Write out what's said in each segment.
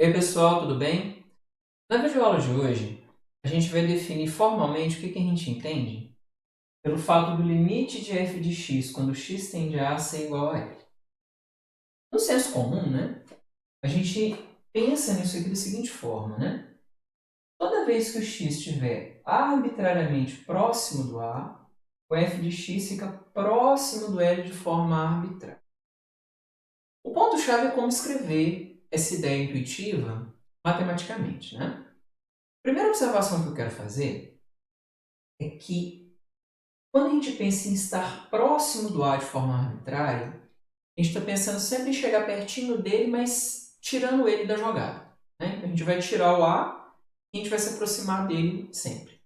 E aí pessoal, tudo bem? Na videoaula de hoje, a gente vai definir formalmente o que a gente entende pelo fato do limite de f de x quando x tende a ser igual a l. No senso comum, né, a gente pensa nisso aqui da seguinte forma, né? Toda vez que o x estiver arbitrariamente próximo do a, o f de x fica próximo do l de forma arbitrária. O ponto-chave é como escrever essa ideia intuitiva matematicamente, né? A primeira observação que eu quero fazer é que quando a gente pensa em estar próximo do A de forma arbitrária, a gente está pensando sempre em chegar pertinho dele, mas tirando ele da jogada, né? A gente vai tirar o A e a gente vai se aproximar dele sempre.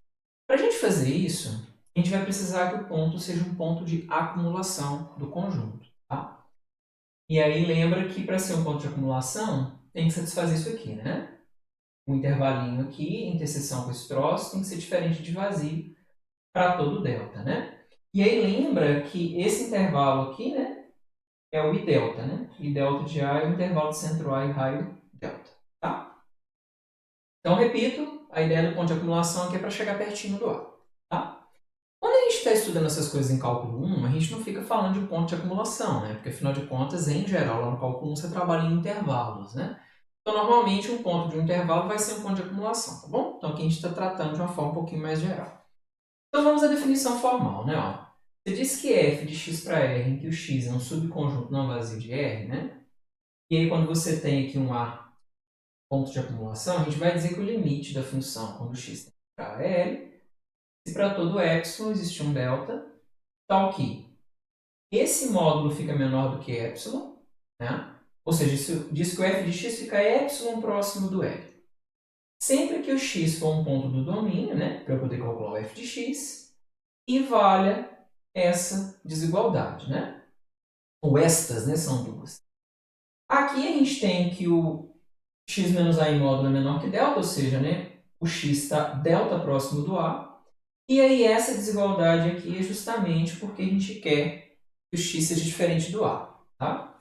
Para a gente fazer isso, a gente vai precisar que o ponto seja um ponto de acumulação do conjunto. Tá? E aí lembra que para ser um ponto de acumulação, tem que satisfazer isso aqui, né? Um intervalinho aqui, interseção com esse troço, tem que ser diferente de vazio para todo delta, né? E aí lembra que esse intervalo aqui, né, é o I delta, né? I delta de A é o intervalo de centro A e raio delta, tá? Então, repito, a ideia do ponto de acumulação aqui é para chegar pertinho do A, tá? Quando a gente está estudando essas coisas em cálculo 1, a gente não fica falando de ponto de acumulação, né? Porque, afinal de contas, em geral, lá no cálculo 1, você trabalha em intervalos, né? Então, normalmente, um ponto de um intervalo vai ser um ponto de acumulação, tá bom? Então, aqui a gente está tratando de uma forma um pouquinho mais geral. Então vamos à definição formal, né? Ó, você disse que f de x para r, em que o x é um subconjunto não vazio de R, né? E aí quando você tem aqui um A ponto de acumulação, a gente vai dizer que o limite da função quando x tende para L, se para todo epsilon existe um delta, tal que esse módulo fica menor do que epsilon, né? Ou seja, isso diz que o f de x fica epsilon próximo do L. Sempre que o x for um ponto do domínio, né? Para eu poder calcular o f de x, e valha essa desigualdade, né? Ou estas, né? São duas. Aqui a gente tem que o x menos a em módulo é menor que delta, ou seja, né? O x está delta próximo do a. E aí essa desigualdade aqui é justamente porque a gente quer que o x seja diferente do a, tá?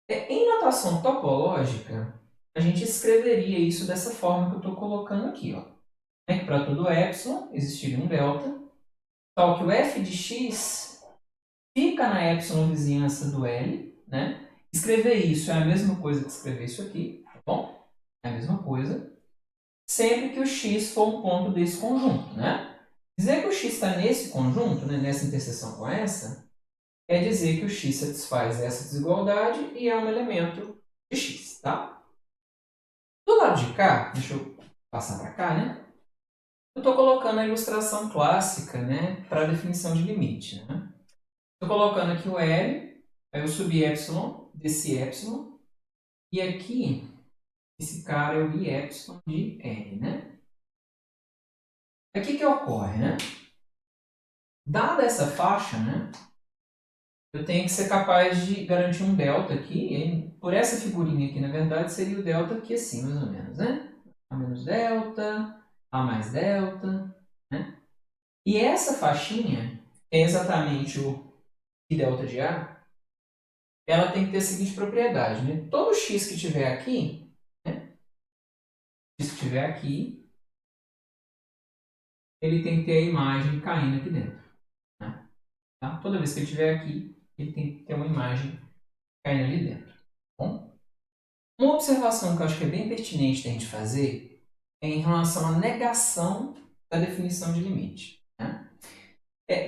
Em notação topológica, a gente escreveria isso dessa forma que eu estou colocando aqui, ó. É que para todo epsilon existiria um delta, tal que o f de x fica na epsilon vizinhança do L, né? Escrever isso é a mesma coisa que escrever isso aqui, tá bom? É a mesma coisa. Sempre que o x for um ponto desse conjunto, né? Dizer que o x está nesse conjunto, né, nessa interseção com essa, é dizer que o x satisfaz essa desigualdade e é um elemento de x, tá? Do lado de cá, deixa eu passar para cá, né? Eu estou colocando a ilustração clássica, né, para a definição de limite, né? Estou colocando aqui o L, aí eu subi epsilon, desci epsilon, e aqui, esse cara é o I epsilon de R, né? Aqui que ocorre, né? Dada essa faixa, né, eu tenho que ser capaz de garantir um delta aqui, e por essa figurinha aqui, na verdade, seria o delta aqui assim, mais ou menos, né? A menos delta, A mais delta, né? E essa faixinha é exatamente o I delta de A, ela tem que ter a seguinte propriedade, né? Todo x que tiver aqui, né? X que tiver aqui, ele tem que ter a imagem caindo aqui dentro, né? Tá? Toda vez que ele estiver aqui, ele tem que ter uma imagem caindo ali dentro. Tá bom? Uma observação que eu acho que é bem pertinente da gente fazer é em relação à negação da definição de limite. Né?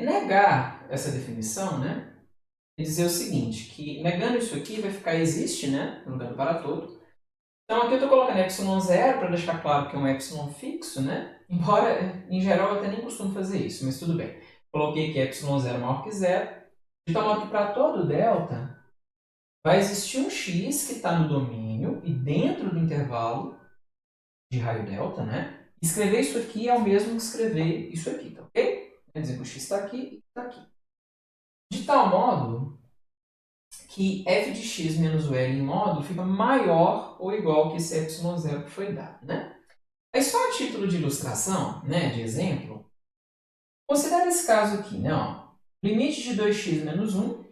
Negar essa definição, né, é dizer o seguinte, que negando isso aqui vai ficar existe, né, no lugar do para todo. Então aqui eu estou colocando epsilon zero para deixar claro que é um epsilon fixo, né? Embora, em geral, eu até nem costumo fazer isso, mas tudo bem. Coloquei aqui epsilon zero maior que zero, de tal modo que para todo delta vai existir um x que está no domínio e dentro do intervalo de raio delta, né? Escrever isso aqui é o mesmo que escrever isso aqui, tá ok? Quer dizer que o x está aqui e está aqui. De tal modo que f de x menos o L em módulo fica maior ou igual que esse epsilon zero que foi dado, né? Aí só a título de ilustração, né, de exemplo, considere esse caso aqui, né? Ó, limite de 2x menos 1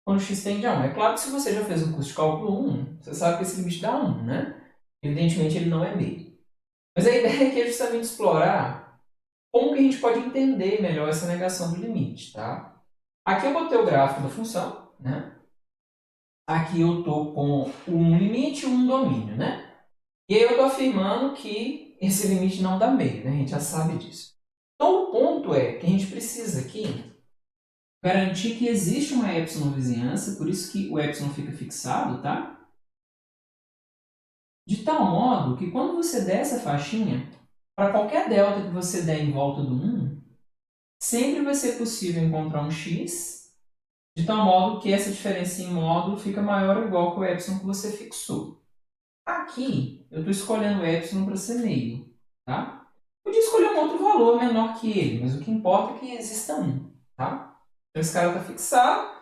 quando x tende a 1. É claro que se você já fez o curso de cálculo 1, você sabe que esse limite dá 1, né? Evidentemente, ele não é meio. Mas a ideia aqui é justamente explorar como que a gente pode entender melhor essa negação do limite, tá? Aqui eu botei o gráfico da função, né? Aqui eu estou com um limite e um domínio, né? E aí eu estou afirmando que esse limite não dá meio, né? A gente já sabe disso. Então o ponto é que a gente precisa aqui garantir que existe uma epsilon vizinhança, por isso que o epsilon fica fixado, tá? De tal modo que quando você der essa faixinha, para qualquer delta que você der em volta do 1, sempre vai ser possível encontrar um x, de tal modo que essa diferença em módulo fica maior ou igual que o epsilon que você fixou. Aqui, eu estou escolhendo o epsilon para ser meio, tá? Podia escolher um outro valor menor que ele, mas o que importa é que exista um, tá? Então, esse cara está fixado.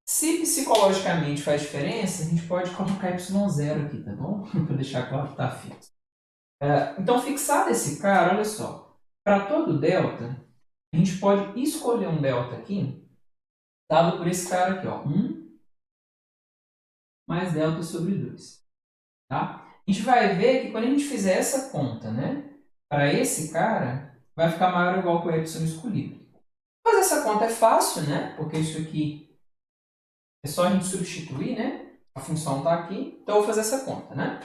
Se psicologicamente faz diferença, a gente pode colocar y0 aqui, tá bom? Para deixar claro que está fixo. Então, fixado esse cara, olha só. Para todo delta, a gente pode escolher um delta aqui, dado por esse cara aqui, ó, 1 mais delta sobre 2. Tá? A gente vai ver que quando a gente fizer essa conta, né, para esse cara, vai ficar maior ou igual que o epsilon escolhido. Mas essa conta é fácil, né? Porque isso aqui é só a gente substituir, né? A função está aqui, então eu vou fazer essa conta, né?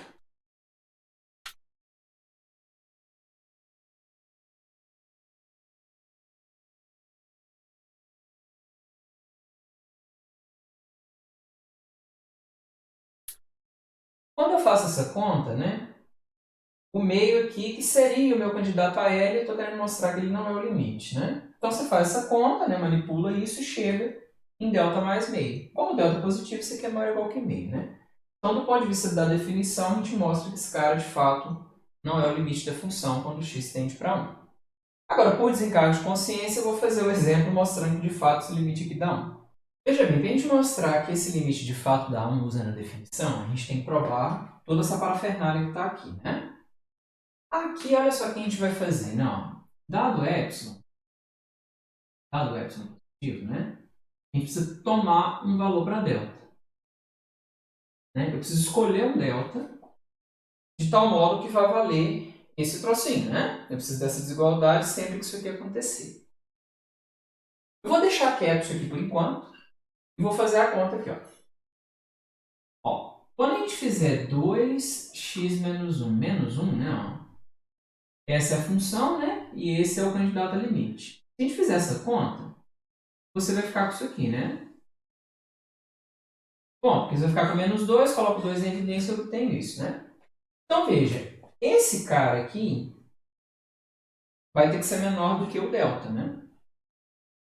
Quando eu faço essa conta, né, o meio aqui, que seria o meu candidato a L, eu estou querendo mostrar que ele não é o limite, né? Então você faz essa conta, né, manipula isso e chega em delta mais meio. Como delta é positivo, isso aqui é maior ou igual que meio, né? Então, do ponto de vista da definição, a gente mostra que esse cara, de fato, não é o limite da função quando x tende para 1. Agora, por desencargo de consciência, eu vou fazer o exemplo mostrando que, de fato, esse limite aqui dá 1. Veja bem, para a gente mostrar que esse limite de fato dá 1 usando a definição, a gente tem que provar toda essa parafernália que está aqui, né? Aqui, olha só o que a gente vai fazer. Não, dado epsilon positivo, né? A gente precisa tomar um valor para delta. Né? Eu preciso escolher um delta de tal modo que vai valer esse trocinho, né? Eu preciso dessa desigualdade sempre que isso aqui acontecer. Eu vou deixar quieto isso aqui por enquanto e vou fazer a conta aqui, ó. Quando a gente fizer 2x menos 1, né? Ó, essa é a função, né? E esse é o candidato a limite. Se a gente fizer essa conta, você vai ficar com isso aqui, né? Bom, porque você vai ficar com menos 2, coloco 2 em evidência, eu obtenho isso, né? Então, veja, esse cara aqui vai ter que ser menor do que o delta, né?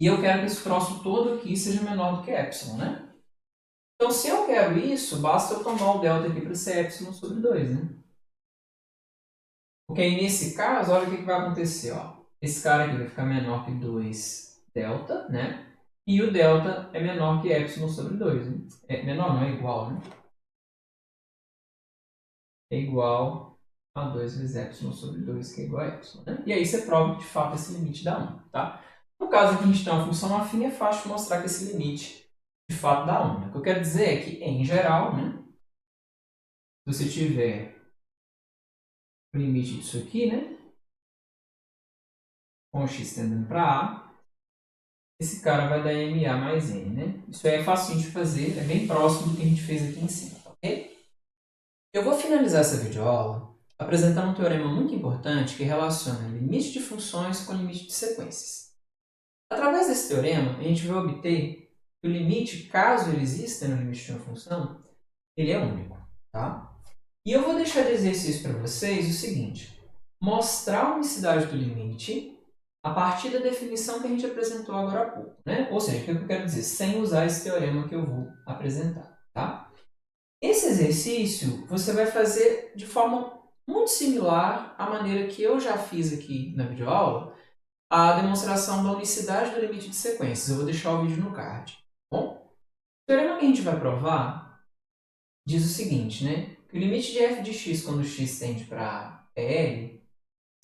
E eu quero que esse troço todo aqui seja menor do que epsilon, né? Então, se eu quero isso, basta eu tomar o delta aqui para ser epsilon sobre 2, né? Porque aí, nesse caso, olha o que vai acontecer, ó. Esse cara aqui vai ficar menor que 2 delta, né? E o delta é menor que epsilon sobre 2, né? É menor, não é igual, né? É igual a 2 vezes epsilon sobre 2, que é igual a epsilon, né? E aí você prova que, de fato, esse limite dá 1, tá? No caso aqui, a gente tem uma função afim, é fácil de mostrar que esse limite, de fato, dá 1. Né? O que eu quero dizer é que, em geral, né? Se você tiver o limite disso aqui, né? Com x tendendo para A, esse cara vai dar MA mais N, né? Isso aí é fácil de fazer, é bem próximo do que a gente fez aqui em cima, ok? Eu vou finalizar essa videoaula apresentando um teorema muito importante que relaciona limite de funções com limite de sequências. Através desse teorema, a gente vai obter que o limite, caso ele exista no limite de uma função, ele é único, tá? E eu vou deixar de exercício para vocês o seguinte: mostrar a unicidade do limite a partir da definição que a gente apresentou agora há pouco, né? Ou seja, o que eu quero dizer? Sem usar esse teorema que eu vou apresentar, tá? Esse exercício você vai fazer de forma muito similar à maneira que eu já fiz aqui na videoaula, a demonstração da unicidade do limite de sequências. Eu vou deixar o vídeo no card, tá bom? O teorema que a gente vai provar diz o seguinte, né? Que o limite de f de x quando x tende para L,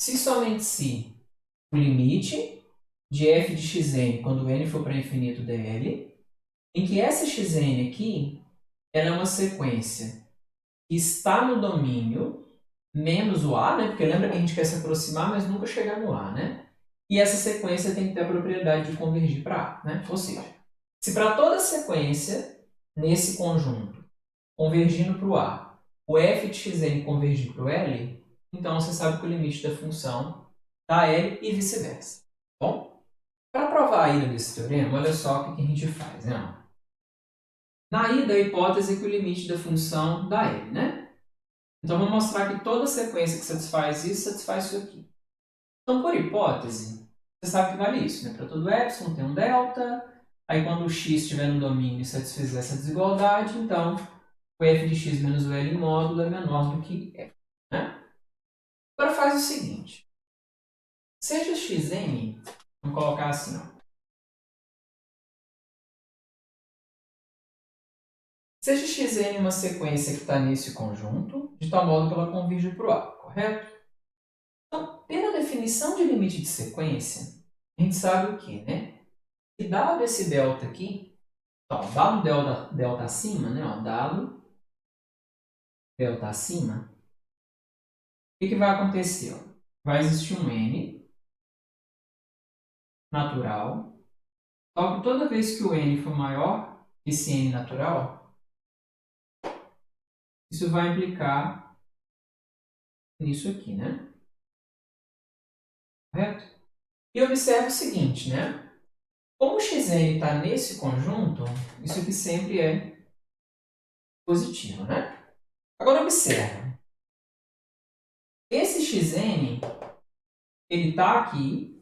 se somente se o limite de f de xn quando n for para infinito dl, em que essa xn aqui ela é uma sequência que está no domínio menos o A, né? Porque lembra que a gente quer se aproximar, mas nunca chegar no A, né? E essa sequência tem que ter a propriedade de convergir para A, né? Ou seja, se para toda sequência nesse conjunto convergindo para o A, o f de xn convergir para o L, então você sabe que o limite da função dá L e vice-versa. Bom, para provar a ida desse teorema, olha só o que a gente faz, né? Na ida, a hipótese é que o limite da função dá L, né? Então, vou mostrar que toda sequência que satisfaz isso aqui. Então, por hipótese, você sabe que vale isso, né? Para todo epsilon tem um delta, aí quando o x estiver no domínio e satisfizer essa desigualdade, então o f de x menos o L em módulo é menor do que f, né? Agora faz o seguinte, seja xn, vamos colocar assim, ó. Seja xn uma sequência que está nesse conjunto, de tal modo que ela converge para o A, correto? Então, pela definição de limite de sequência, a gente sabe o quê, né? Que dado esse delta aqui, então, dado delta acima, né? Ó, dado delta acima, o que vai acontecer? Ó? Vai existir um n natural, tal que toda vez que o n for maior que esse n natural, isso vai implicar nisso aqui, né? Correto? E observe o seguinte, né? Como o xn está nesse conjunto, isso aqui sempre é positivo, né? Agora observe. Esse xn, ele está aqui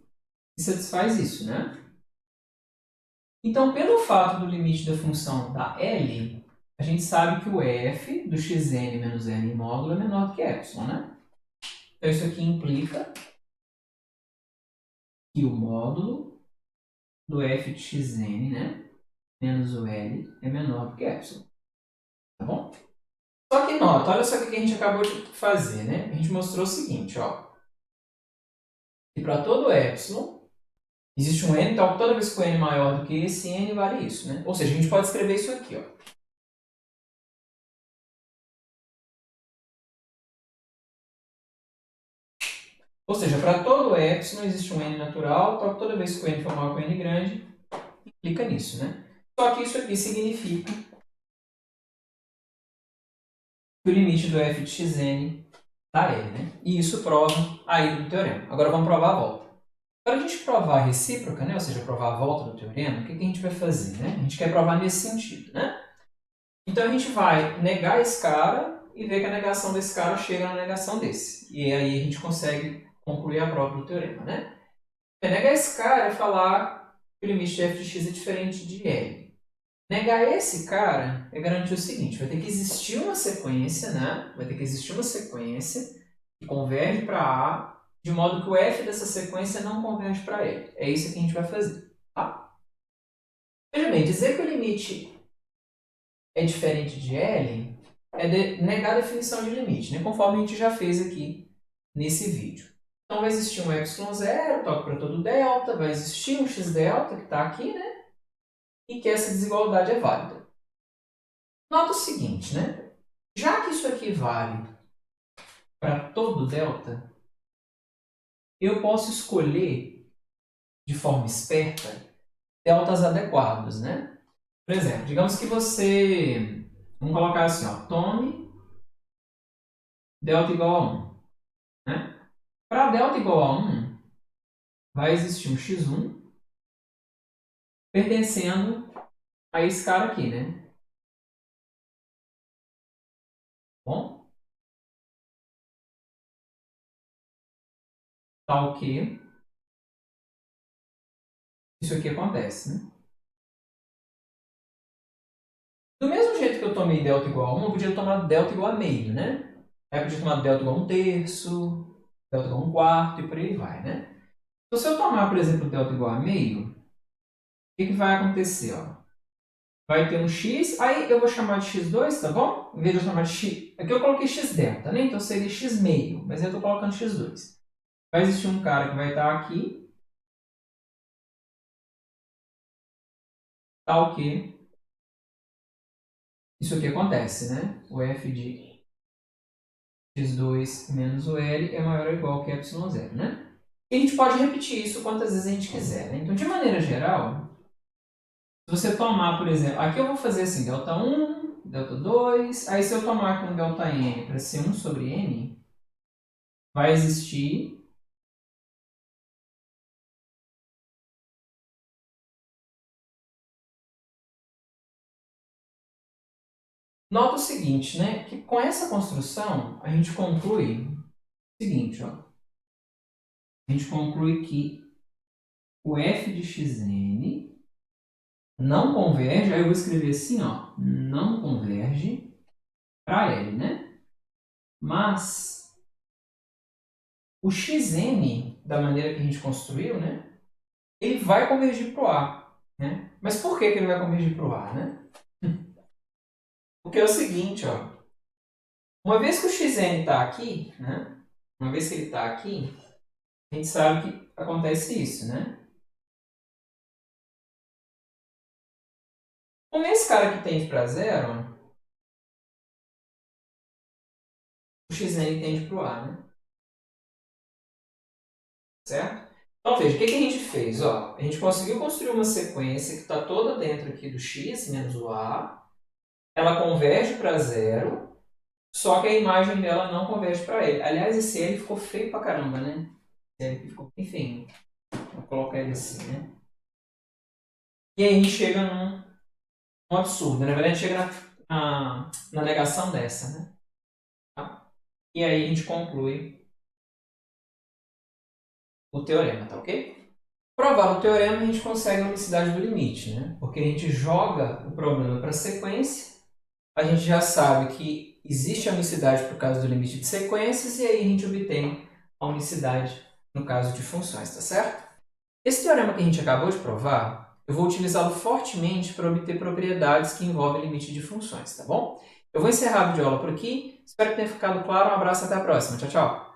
e satisfaz isso, né? Então, pelo fato do limite da função da L, a gente sabe que o f do xn menos L em módulo é menor do que epsilon, né? Então, isso aqui implica que o módulo do f de xn, né, menos o L, é menor do que epsilon. Tá bom? Só que nota, olha só o que a gente acabou de fazer, né? A gente mostrou o seguinte, ó. Que para todo epsilon, existe um n, então toda vez que o n é maior do que esse n, vale isso, né? Ou seja, a gente pode escrever isso aqui, ó. Ou seja, para todo epsilon existe um n natural, então toda vez que o n for maior que o n grande, implica nisso, né? Só que isso aqui significa que o limite do f de xn dá L, né? E isso prova a ida do teorema. Agora vamos provar a volta. Para a gente provar a recíproca, né? Ou seja, provar a volta do teorema, o que a gente vai fazer, né? A gente quer provar nesse sentido, né? Então a gente vai negar esse cara e ver que a negação desse cara chega na negação desse. E aí a gente consegue concluir a prova do teorema, né? Negar esse cara é falar que o limite de f de x é diferente de L. Negar esse cara é garantir o seguinte, vai ter que existir uma sequência, né? Vai ter que existir uma sequência que converge para A, de modo que o f dessa sequência não converge para L. É isso que a gente vai fazer, tá? Veja bem, dizer que o limite é diferente de L é negar a definição de limite, né? Conforme a gente já fez aqui nesse vídeo. Então vai existir um epsilon zero, toque para todo delta, vai existir um x delta que está aqui, né? E que essa desigualdade é válida. Nota o seguinte, né? Já que isso aqui vale para todo delta, eu posso escolher de forma esperta deltas adequados, né? Por exemplo, digamos que você, vamos colocar assim, ó, tome delta igual a 1, né? Para delta igual a 1, vai existir um x1 pertencendo a esse cara aqui, né? Bom, tal que isso aqui acontece, né? Do mesmo jeito que eu tomei delta igual a 1, eu podia tomar delta igual a meio, né? Aí eu podia tomar delta igual a 1/3, delta igual a 1/4 e por aí vai, né? Então, se eu tomar, por exemplo, delta igual a meio, o que vai acontecer? Ó? Vai ter um x, aí eu vou chamar de x2, tá bom? Em vez de eu chamar de x... Aqui eu coloquei x delta, né? Então seria x meio, mas eu estou colocando x2. Vai existir um cara que vai estar aqui, tal que isso aqui acontece, né? O f de x2 menos o L é maior ou igual que y0, né? E a gente pode repetir isso quantas vezes a gente quiser, né? Então, de maneira geral, se você tomar, por exemplo, aqui eu vou fazer assim, Δ1, Δ2, aí se eu tomar aqui um Δn para ser 1 sobre n, vai existir nota o seguinte, né? Que com essa construção, a gente conclui o seguinte, ó. A gente conclui que o f de xn não converge, aí eu vou escrever assim, ó, não converge para L, né? Mas o xn, da maneira que a gente construiu, né? Ele vai convergir para o A, né? Mas por que que ele vai convergir para o A, né? Porque é o seguinte, ó. Uma vez que o xn está aqui, né? Uma vez que ele está aqui, a gente sabe que acontece isso, né? Como esse cara aqui tende para zero, o xn tende para o A, né? Certo? Então, veja, o que a gente fez? Ó, a gente conseguiu construir uma sequência que está toda dentro aqui do x menos o A. Ela converge para zero, só que a imagem dela não converge para L. Aliás, esse L ficou feio pra caramba, né? Esse L ficou bem feio. Vou colocar ele assim, né? E aí a gente chega num absurdo. Na verdade, a gente chega na negação dessa, né? Tá? E aí a gente conclui o teorema, tá ok? Provado o teorema, a gente consegue a unicidade do limite, né? Porque a gente joga o problema para a sequência, a gente já sabe que existe a unicidade por causa do limite de sequências, e aí a gente obtém a unicidade no caso de funções, tá certo? Esse teorema que a gente acabou de provar, eu vou utilizá-lo fortemente para obter propriedades que envolvem limite de funções, tá bom? Eu vou encerrar a videoaula por aqui, espero que tenha ficado claro, um abraço e até a próxima, tchau, tchau!